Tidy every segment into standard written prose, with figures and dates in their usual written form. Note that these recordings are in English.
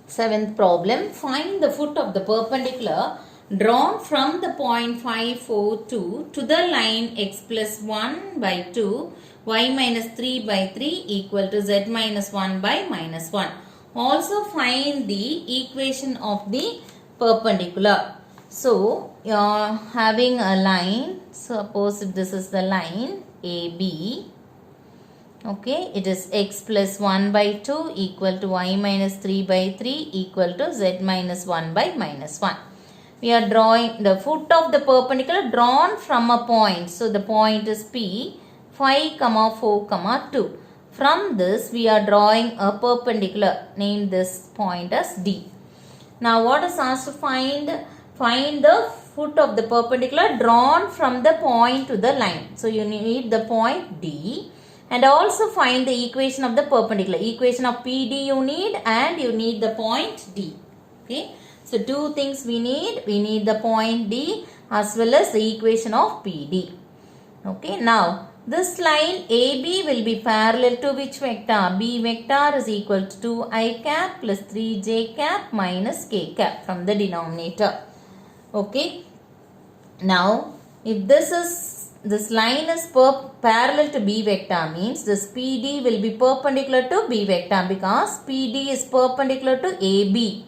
Seventh problem, find the foot of the perpendicular drawn from the point 542 to the line x plus 1 by 2, y minus 3 by 3 equal to z minus 1 by minus 1. Also find the equation of the perpendicular. So, having a line, suppose if this is the line AB, okay, it is x plus 1 by 2 equal to y minus 3 by 3 equal to z minus 1 by minus 1. We are drawing the foot of the perpendicular drawn from a point. So, the point is P, 5, 4, 2. From this, we are drawing a perpendicular. Name this point as D. Now, what is asked to find? Find the foot of the perpendicular drawn from the point to the line. So, you need the point D. And also find the equation of the perpendicular. Equation of PD you need and you need the point D. Okay. So, two things we need. We need the point D as well as the equation of PD. Okay. Now, this line AB will be parallel to which vector? B vector is equal to 2i cap plus 3j cap minus k cap from the denominator. Okay. Now, if this line is parallel to B vector, means this PD will be perpendicular to B vector because PD is perpendicular to AB.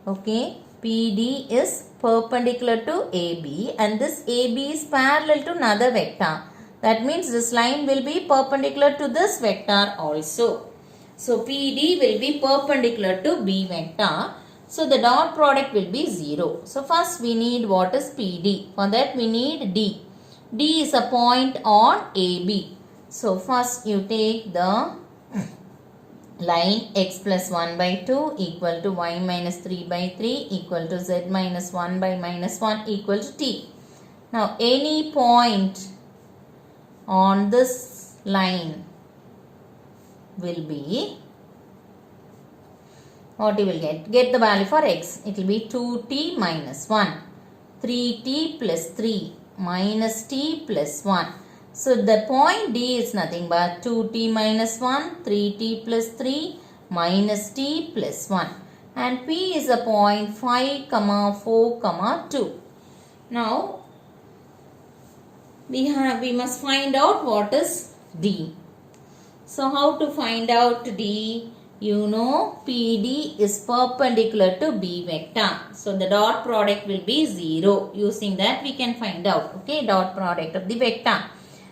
Okay, PD is perpendicular to AB and this AB is parallel to another vector. That means this line will be perpendicular to this vector also. So, PD will be perpendicular to B vector. So, the dot product will be 0. So, first we need what is PD. For that we need D. D is a point on AB. So, first you take the line x plus 1 by 2 equal to y minus 3 by 3 equal to z minus 1 by minus 1 equal to t. Now, any point on this line will be, what you will get? Get the value for x. It will be 2t minus 1, 3t plus 3 minus t plus 1. So, the point D is nothing but 2t minus 1, 3t plus 3 minus t plus 1. And P is a point 5, 4, 2. Now, we must find out what is D. So, how to find out D? You know PD is perpendicular to B vector. So, the dot product will be 0. Using that we can find out. Okay, dot product of the vector.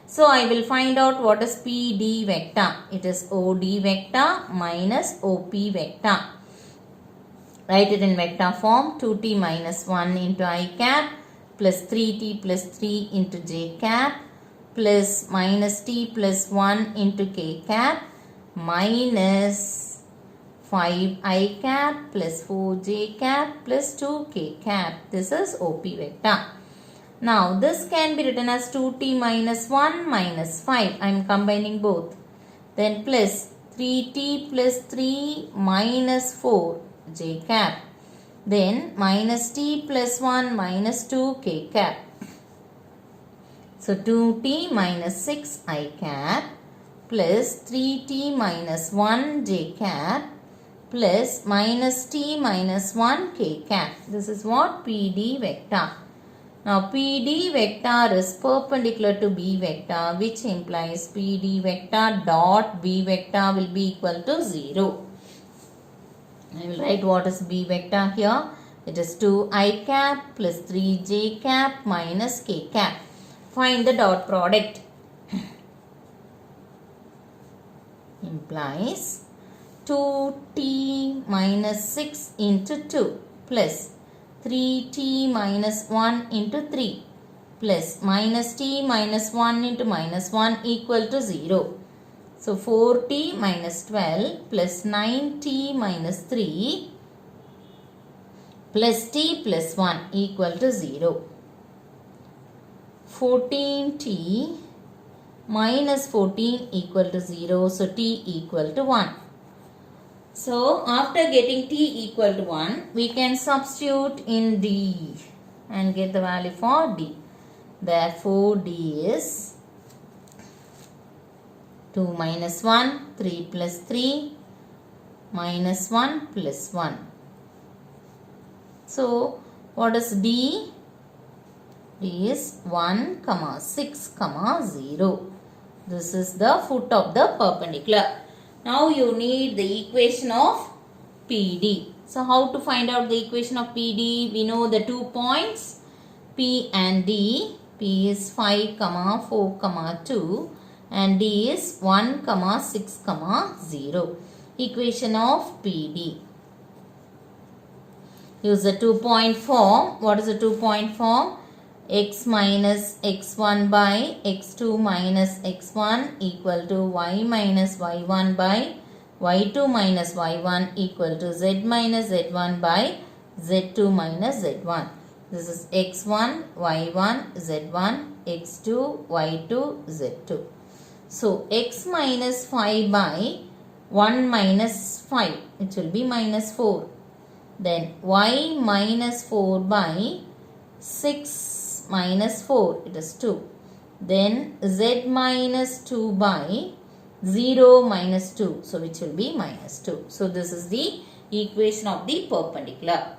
So, I will find out what is PD vector. It is OD vector minus OP vector. Write it in vector form. 2t minus 1 into I cap plus 3t plus 3 into j cap plus minus t plus 1 into k cap minus 5i cap plus 4j cap plus 2k cap. This is OP vector. Now, this can be written as 2t minus 1 minus 5. I am combining both. Then plus 3t plus 3 minus 4 j cap. Then minus t plus 1 minus 2 k cap. So, 2t minus 6 I cap plus 3t minus 1 j cap plus minus t minus 1 k cap. This is what PD vector. Now, PD vector is perpendicular to B vector, which implies PD vector dot B vector will be equal to 0. I will write what is B vector here. It is 2i cap plus 3j cap minus k cap. Find the dot product. Implies 2t minus 6 into 2 plus 3t minus 1 into 3 plus minus t minus 1 into minus 1 equal to 0. So, 4t minus 12 plus 9t minus 3 plus t plus 1 equal to 0. 14t minus 14 equal to 0. So, t equal to 1. So, after getting t equal to 1, we can substitute in D and get the value for D. Therefore, D is 2 minus 1, 3 plus 3, minus 1 plus 1. So what is D? D is 1 comma 6 comma 0. This is the foot of the perpendicular. Now you need the equation of PD. So how to find out the equation of PD? We know the 2 points P and D. P is 5 comma 4 comma 2 and D is 1 comma 6 comma 0. Equation of PD. Use the 2-point form. What is the 2-point form? X minus x1 by x2 minus x1 equal to y minus y1 by y2 minus y1 equal to z minus z1 by z2 minus z1. This is x1, y1, z1, x2, y2, z2. So x minus 5 by 1 minus 5, it will be minus 4. Then y minus 4 by 6 minus 4, it is 2. Then z minus 2 by 0 minus 2, so which will be minus 2. So this is the equation of the perpendicular.